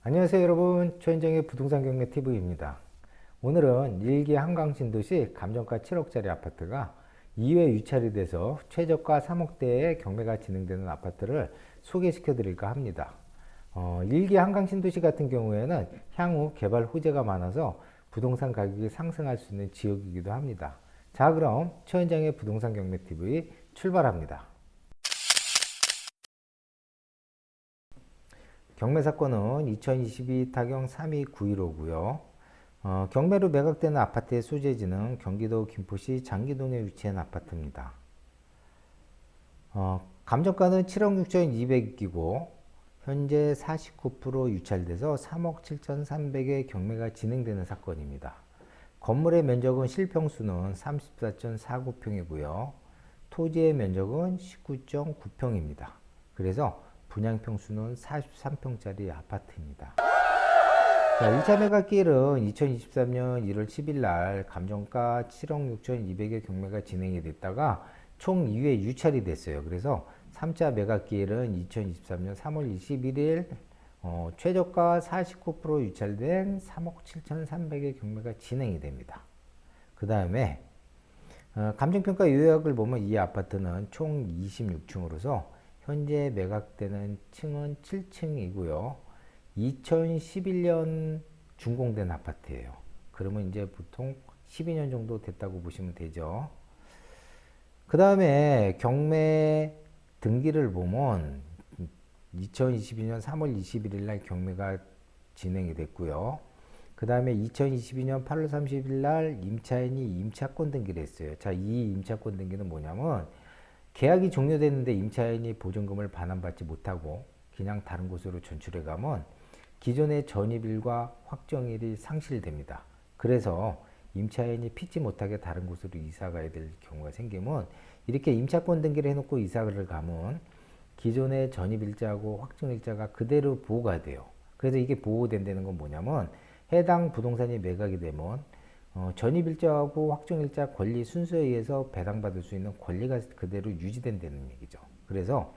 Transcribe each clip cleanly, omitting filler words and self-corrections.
안녕하세요 여러분, 최현정의 부동산 경매 TV입니다. 오늘은 일기 한강신도시 감정가 7억짜리 아파트가 2회 유찰이 돼서 최저가 3억대의 경매가 진행되는 아파트를 소개시켜 드릴까 합니다. 일기 한강신도시 같은 경우에는 향후 개발 호재가 많아서 부동산 가격이 상승할 수 있는 지역이기도 합니다. 자, 그럼 최현정의 부동산 경매 TV 출발합니다. 경매 사건은 2022 타경 3291호고요. 경매로 매각되는 아파트의 소재지는 경기도 김포시 장기동에 위치한 아파트입니다. 감정가는 7억 6,200이고 현재 49% 유찰돼서 3억 7,300의 경매가 진행되는 사건입니다. 건물의 면적은 실평수는 34.49평이고요. 토지의 면적은 19.9평입니다. 그래서 분양평수는 43평짜리 아파트입니다. 자, 1차 매각기일은 2023년 1월 10일 날 감정가 7억 6,200의 경매가 진행이 됐다가 총 2회 유찰이 됐어요. 그래서 3차 매각기일은 2023년 3월 21일 최저가 49% 유찰된 3억 7,300의 경매가 진행이 됩니다. 그 다음에 감정평가 요약을 보면 이 아파트는 총 26층으로서 현재 매각되는 층은 7층이고요. 2011년 준공된 아파트예요. 그러면 이제 보통 12년 정도 됐다고 보시면 되죠. 그 다음에 경매 등기를 보면 2022년 3월 21일 날 경매가 진행이 됐고요. 그 다음에 2022년 8월 30일 날 임차인이 임차권 등기를 했어요. 자, 이 임차권 등기는 뭐냐면 계약이 종료됐는데 임차인이 보증금을 반환받지 못하고 그냥 다른 곳으로 전출해 가면 기존의 전입일과 확정일이 상실됩니다. 그래서 임차인이 피지 못하게 다른 곳으로 이사 가야 될 경우가 생기면 이렇게 임차권 등기를 해놓고 이사를 가면 기존의 전입일자하고 확정일자가 그대로 보호가 돼요. 그래서 이게 보호된다는 건 뭐냐면 해당 부동산이 매각이 되면 전입일자하고 확정일자 권리 순서에 의해서 배당받을 수 있는 권리가 그대로 유지된다는 얘기죠. 그래서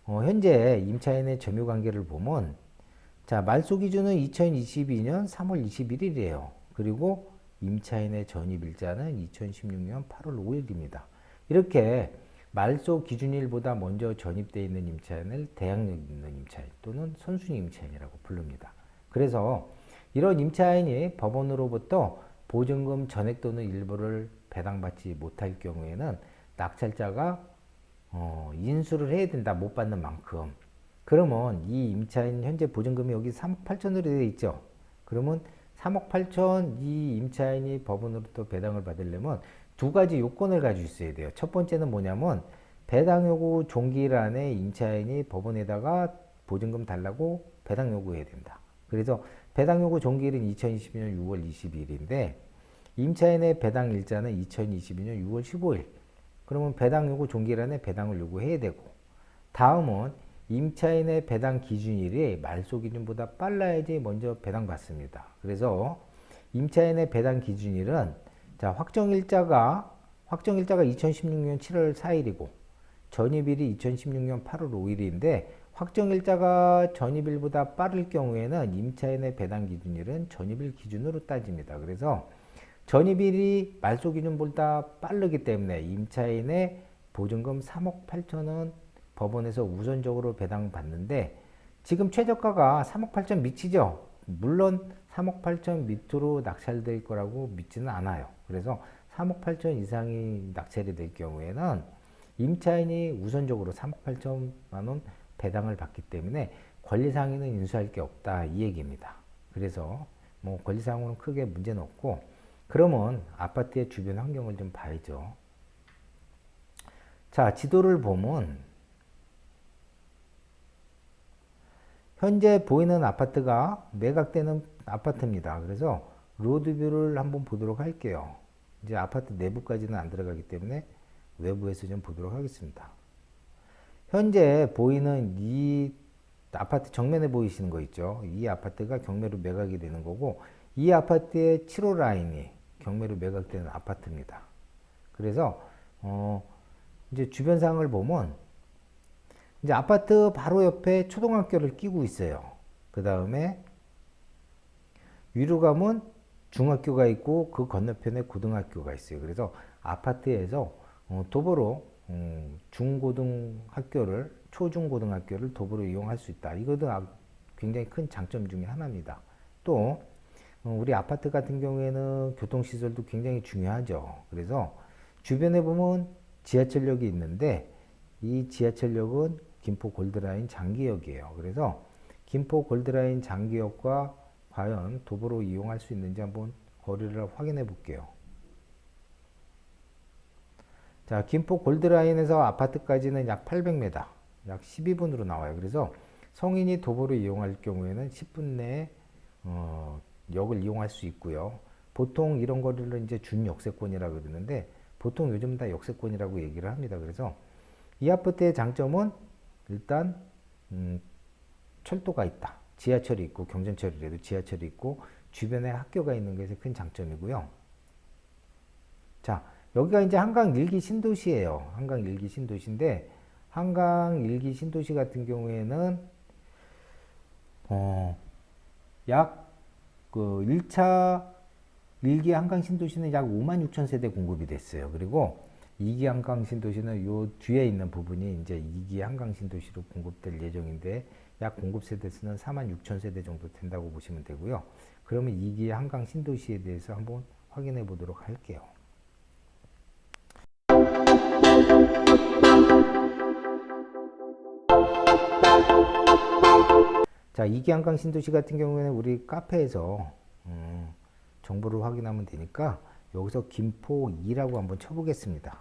현재 임차인의 점유관계를 보면 자, 말소 기준은 2022년 3월 21일이에요. 그리고 임차인의 전입일자는 2016년 8월 5일입니다. 이렇게 말소 기준일보다 먼저 전입되어 있는 임차인을 대항력 있는 임차인 또는 선순위 임차인이라고 부릅니다. 그래서 이런 임차인이 법원으로부터 보증금 전액 또는 일부를 배당받지 못할 경우에는 낙찰자가 인수를 해야 된다. 못 받는 만큼. 그러면 이 임차인 현재 보증금이 여기 3억 8천으로 되어 있죠. 그러면 3억 8천 이 임차인이 법원으로부터 배당을 받으려면 두 가지 요건을 가지고 있어야 돼요. 첫 번째는 뭐냐면 배당 요구 종기일 안에 임차인이 법원에다가 보증금 달라고 배당 요구해야 된다. 그래서 배당 요구 종기일은 2022년 6월 22일인데 임차인의 배당 일자는 2022년 6월 15일. 그러면 배당 요구 종기일 안에 배당을 요구해야 되고 다음은 임차인의 배당 기준일이 말소 기준보다 빨라야지 먼저 배당받습니다. 그래서 임차인의 배당 기준일은 자, 확정일자가 2016년 7월 4일이고 전입일이 2016년 8월 5일인데 확정일자가 전입일보다 빠를 경우에는 임차인의 배당 기준일은 전입일 기준으로 따집니다. 그래서 전입일이 말소 기준보다 빠르기 때문에 임차인의 보증금 3억 8천원 법원에서 우선적으로 배당받는데 지금 최저가가 3억 8천 미치죠. 물론 3억 8천 밑으로 낙찰될 거라고 믿지는 않아요. 그래서 3억 8천 이상이 낙찰이 될 경우에는 임차인이 우선적으로 3억 8천만 원 배당을 받기 때문에 권리상에는 인수할 게 없다 이 얘기입니다. 그래서 뭐 권리상으로는 크게 문제는 없고 그러면 아파트의 주변 환경을 좀 봐야죠. 자, 지도를 보면 현재 보이는 아파트가 매각되는 아파트입니다. 그래서 로드뷰를 한번 보도록 할게요. 이제 아파트 내부까지는 안 들어가기 때문에 외부에서 좀 보도록 하겠습니다. 현재 보이는 이 아파트 정면에 보이시는 거 있죠? 이 아파트가 경매로 매각이 되는 거고 이 아파트의 7호 라인이 경매로 매각되는 아파트입니다. 그래서 이제 주변 상황을 보면 이제 아파트 바로 옆에 초등학교를 끼고 있어요. 그 다음에 위로 가면 중학교가 있고 그 건너편에 고등학교가 있어요. 그래서 아파트에서 도보로 중고등학교를 초중고등학교를 도보로 이용할 수 있다. 이것도 굉장히 큰 장점 중에 하나입니다. 또 우리 아파트 같은 경우에는 교통시설도 굉장히 중요하죠. 그래서 주변에 보면 지하철역이 있는데 이 지하철역은 김포 골드라인 장기역이에요. 그래서 김포 골드라인 장기역과 과연 도보로 이용할 수 있는지 한번 거리를 확인해 볼게요. 자, 김포 골드라인에서 아파트까지는 약 800m, 약 12분으로 나와요. 그래서 성인이 도보로 이용할 경우에는 10분 내에 역을 이용할 수 있고요. 보통 이런 거리를 이제 준역세권이라고 그러는데 보통 요즘 다 역세권이라고 얘기를 합니다. 그래서 이 아파트의 장점은 일단 철도가 있다. 지하철이 있고 경전철이라도 지하철이 있고 주변에 학교가 있는 것이 큰 장점이고요. 자, 여기가 이제 한강 일기 신도시예요. 한강 일기 신도시인데 한강 일기 신도시 같은 경우에는 약 1차 일기 한강 신도시는 약 5만 6천 세대 공급이 됐어요. 그리고 2기 한강 신도시는 요 뒤에 있는 부분이 이제 2기 한강 신도시로 공급될 예정인데 약 공급 세대수는 4만 6천 세대 정도 된다고 보시면 되고요. 그러면 2기 한강 신도시에 대해서 한번 확인해 보도록 할게요. 자, 2기 한강 신도시 같은 경우에는 우리 카페에서 정보를 확인하면 되니까 여기서 김포 2라고 한번 쳐보겠습니다.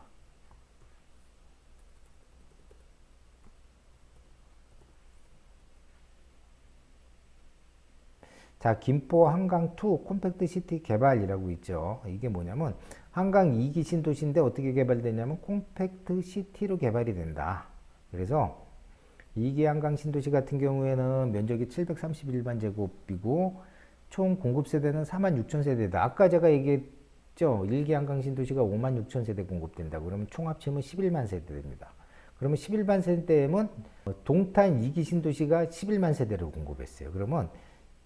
자, 김포 한강 2 콤팩트 시티 개발이라고 있죠. 이게 뭐냐면 한강 2기 신도시인데 어떻게 개발되냐면 콤팩트 시티로 개발이 된다. 그래서 2기 한강 신도시 같은 경우에는 면적이 731만 제곱이고 총 공급 세대는 4만 6천 세대다. 아까 제가 얘기했죠. 1기 한강 신도시가 5만 6천 세대 공급된다. 그러면 총 합치면 11만 세대입니다. 그러면 11만 세대면 동탄 2기 신도시가 11만 세대를 공급했어요. 그러면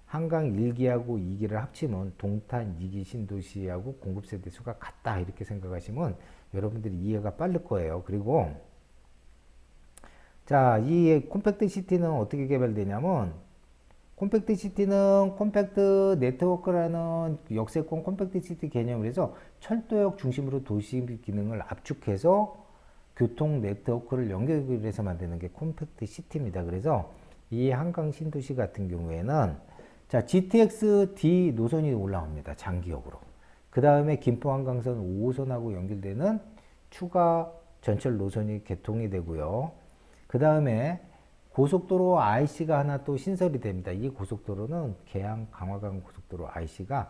한강 1기하고 2기를 합치면 동탄 2기 신도시하고 공급 세대 수가 같다. 이렇게 생각하시면 여러분들이 이해가 빠를 거예요. 그리고 자, 이 콤팩트 시티는 어떻게 개발되냐면 콤팩트 시티는 콤팩트 네트워크라는 역세권 콤팩트 시티 개념을 해서 철도역 중심으로 도시 기능을 압축해서 교통 네트워크를 연결해서 만드는 게 콤팩트 시티입니다. 그래서 이 한강 신도시 같은 경우에는 자, GTX D 노선이 올라옵니다. 장기역으로. 그 다음에 김포 한강선 5호선하고 연결되는 추가 전철 노선이 개통이 되고요. 그 다음에 고속도로 IC가 하나 또 신설이 됩니다. 이 고속도로는 계양 강화강 고속도로 IC가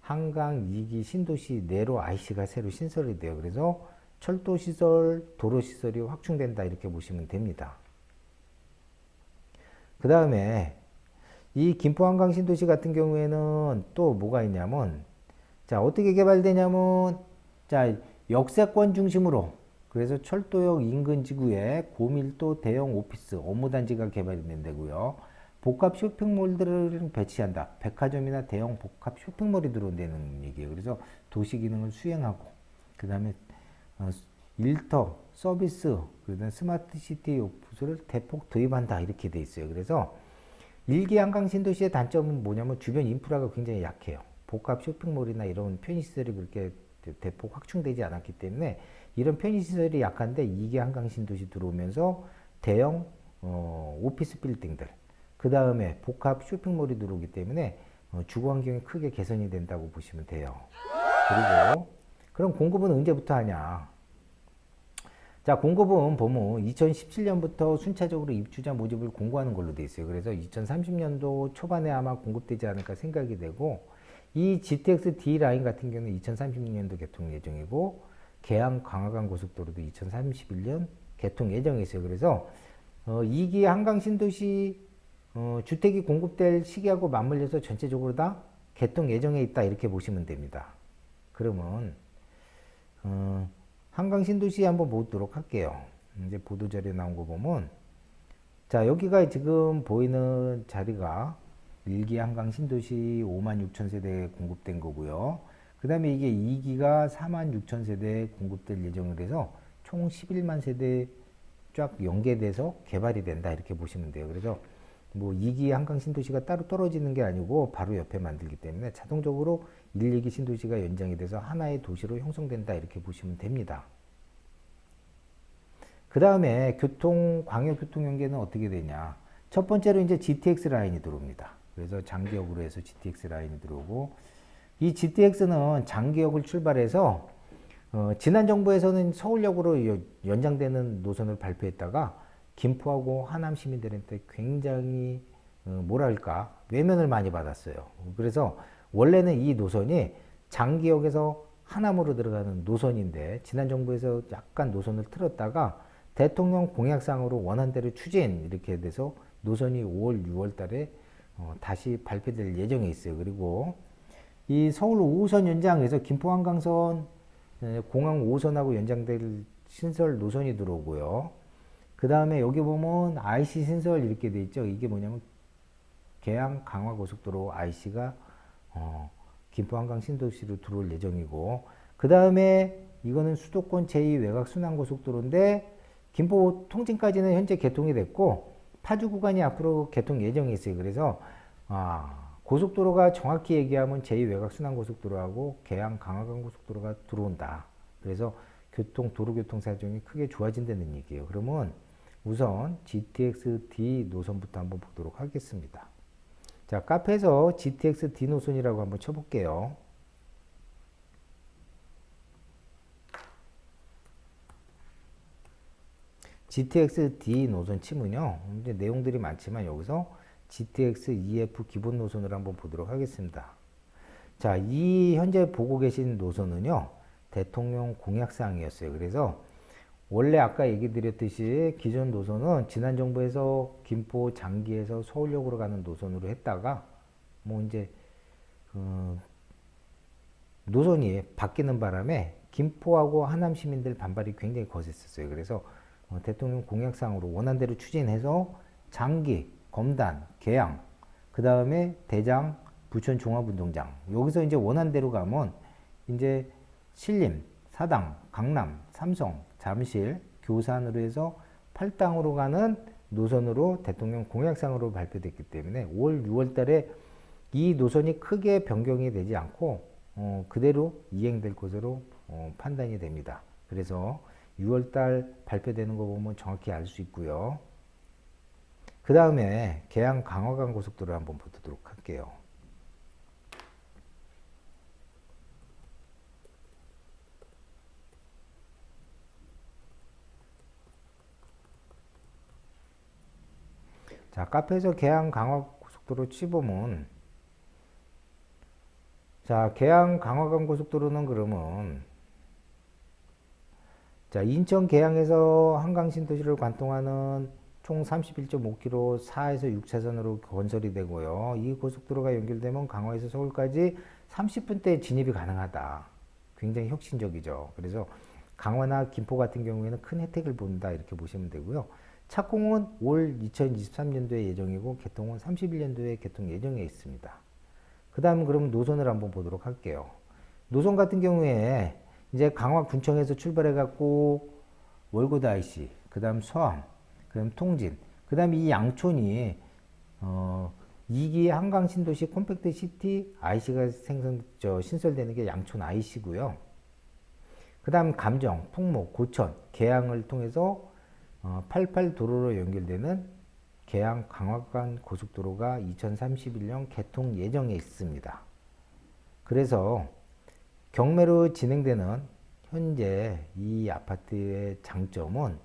한강 2기 신도시 내로 IC가 새로 신설이 돼요. 그래서 철도 시설, 도로 시설이 확충된다 이렇게 보시면 됩니다. 그 다음에 이 김포 한강 신도시 같은 경우에는 또 뭐가 있냐면 자, 어떻게 개발되냐면 자, 역세권 중심으로 그래서 철도역 인근 지구에 고밀도 대형 오피스 업무단지가 개발이 된다고요. 복합 쇼핑몰들을 배치한다. 백화점이나 대형 복합 쇼핑몰이 들어온다는 얘기예요. 그래서 도시 기능을 수행하고 그 다음에 일터 서비스 그다음 스마트 시티 오프스를 대폭 도입한다 이렇게 돼 있어요. 그래서 1기 한강 신도시의 단점은 뭐냐면 주변 인프라가 굉장히 약해요. 복합 쇼핑몰이나 이런 편의시설이 그렇게 대폭 확충되지 않았기 때문에 이런 편의시설이 약한데 2기 한강 신도시 들어오면서 대형 오피스 빌딩들 그 다음에 복합 쇼핑몰이 들어오기 때문에 주거 환경이 크게 개선이 된다고 보시면 돼요. 그리고 그럼 공급은 언제부터 하냐? 자, 공급은 보면 2017년부터 순차적으로 입주자 모집을 공고하는 걸로 되어 있어요. 그래서 2030년도 초반에 아마 공급되지 않을까 생각이 되고 이 GTX D 라인 같은 경우는 2036년도 개통 예정이고 계양 강화강 고속도로도 2031년 개통 예정이 있어요. 그래서 2기 한강 신도시 주택이 공급될 시기하고 맞물려서 전체적으로 다 개통 예정에 있다 이렇게 보시면 됩니다. 그러면 한강 신도시 한번 보도록 할게요. 이제 보도자료에 나온 거 보면 자, 여기가 지금 보이는 자리가 1기 한강 신도시 5만 6천 세대 공급된 거고요. 그 다음에 이게 2기가 4만 6천 세대 공급될 예정이 돼서 총 11만 세대 쫙 연계돼서 개발이 된다 이렇게 보시면 돼요. 그래서 뭐 2기 한강 신도시가 따로 떨어지는 게 아니고 바로 옆에 만들기 때문에 자동적으로 1, 2기 신도시가 연장이 돼서 하나의 도시로 형성된다 이렇게 보시면 됩니다. 그 다음에 광역교통 연계는 어떻게 되냐. 첫 번째로 이제 GTX 라인이 들어옵니다. 그래서 장기역으로 해서 GTX 라인이 들어오고, 이 GTX는 장기역을 출발해서 지난 정부에서는 서울역으로 연장되는 노선을 발표했다가 김포하고 하남 시민들한테 굉장히 뭐랄까 외면을 많이 받았어요. 그래서 원래는 이 노선이 장기역에서 하남으로 들어가는 노선인데 지난 정부에서 약간 노선을 틀었다가 대통령 공약상으로 원안대로 추진 이렇게 돼서 노선이 5월, 6월 달에 다시 발표될 예정에 있어요. 그리고 이 서울 5호선 연장에서 김포 한강선 공항 5호선하고 연장될 신설 노선이 들어오고요. 그 다음에 여기 보면 IC 신설 이렇게 돼 있죠. 이게 뭐냐면 계양 강화고속도로 IC가 김포 한강 신도시로 들어올 예정이고, 그 다음에 이거는 수도권 제2 외곽 순환고속도로인데 김포 통진까지는 현재 개통이 됐고 파주 구간이 앞으로 개통 예정이 있어요. 그래서 고속도로가 정확히 얘기하면 제2 외곽 순환고속도로하고 계양 강화강 고속도로가 들어온다. 그래서 도로교통 사정이 크게 좋아진다는 얘기예요. 그러면 우선 GTX-D 노선부터 한번 보도록 하겠습니다. 자, 카페에서 GTX-D 노선이라고 한번 쳐볼게요. GTX-D 노선 치면요, 이제 내용들이 많지만 여기서 GTX-EF 기본 노선을 한번 보도록 하겠습니다. 자, 이 현재 보고 계신 노선은요, 대통령 공약사항이었어요. 그래서 원래 아까 얘기 드렸듯이 기존 노선은 지난 정부에서 김포 장기에서 서울역으로 가는 노선으로 했다가 뭐 이제 노선이 바뀌는 바람에 김포하고 하남 시민들 반발이 굉장히 거셌었어요. 그래서 대통령 공약상으로 원안대로 추진해서 장기, 검단, 계양, 그 다음에 대장, 부천 종합운동장, 여기서 이제 원안대로 가면 이제 신림, 사당, 강남, 삼성, 잠실, 교산으로 해서 8당으로 가는 노선으로 대통령 공약상으로 발표됐기 때문에 5월, 6월 달에 이 노선이 크게 변경이 되지 않고 그대로 이행될 것으로 판단이 됩니다. 그래서 6월 달 발표되는 거 보면 정확히 알 수 있고요. 그 다음에 계양 강화강 고속도로 한번 보도록 할게요. 자, 카페에서 계양 강화고속도로 치보면, 자, 계양 강화강 고속도로는 그러면, 자, 인천 계양에서 한강 신도시를 관통하는 총 31.5km 4에서 6차선으로 건설이 되고요. 이 고속도로가 연결되면 강화에서 서울까지 30분대 진입이 가능하다. 굉장히 혁신적이죠. 그래서 강화나 김포 같은 경우에는 큰 혜택을 본다 이렇게 보시면 되고요. 착공은 올 2023년도에 예정이고 개통은 31년도에 개통 예정에 있습니다. 그 다음 그러면 노선을 한번 보도록 할게요. 노선 같은 경우에 이제 강화 군청에서 출발해 갖고 월곶 IC, 그 다음 서암, 그 다음 통진, 그 다음 이 양촌이 2기 한강 신도시 컴팩트 시티 IC가 신설되는 게 양촌 IC고요. 그 다음 감정, 풍목, 고천, 계양을 통해서 88 도로로 연결되는 계양 강화간 고속도로가 2031년 개통 예정에 있습니다. 그래서 경매로 진행되는 현재 이 아파트의 장점은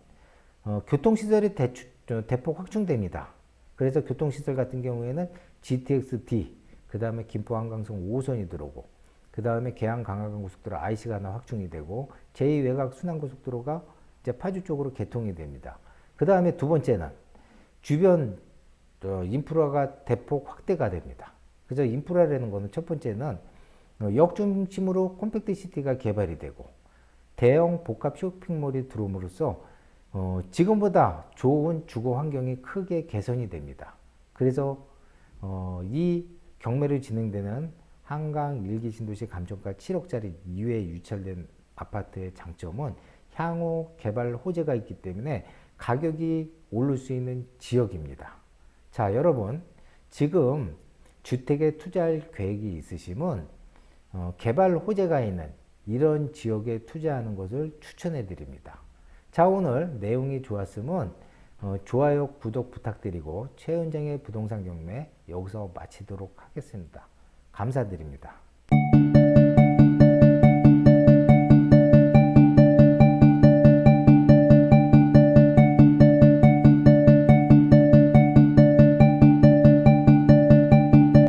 교통시설이 대폭 확충됩니다. 그래서 교통시설 같은 경우에는 GTX-D, 그 다음에 김포 한강선 5호선이 들어오고, 그 다음에 계양 강화간 고속도로 IC가 하나 확충이 되고, 제2외곽 순환고속도로가 이제 파주 쪽으로 개통이 됩니다. 그 다음에 두 번째는 주변 인프라가 대폭 확대가 됩니다. 그래서 인프라라는 거는 첫 번째는 역 중심으로 컴팩트 시티가 개발이 되고 대형 복합 쇼핑몰이 들어옴으로써 지금보다 좋은 주거 환경이 크게 개선이 됩니다. 그래서 이 경매로 진행되는 한강 일기 신도시 감정가 7억짜리 이외에 유찰된 아파트의 장점은 향후 개발 호재가 있기 때문에 가격이 오를 수 있는 지역입니다. 자, 여러분, 지금 주택에 투자할 계획이 있으시면 개발 호재가 있는 이런 지역에 투자하는 것을 추천해 드립니다. 자, 오늘 내용이 좋았으면 좋아요, 구독 부탁드리고 최은정의 부동산 경매 여기서 마치도록 하겠습니다. 감사드립니다.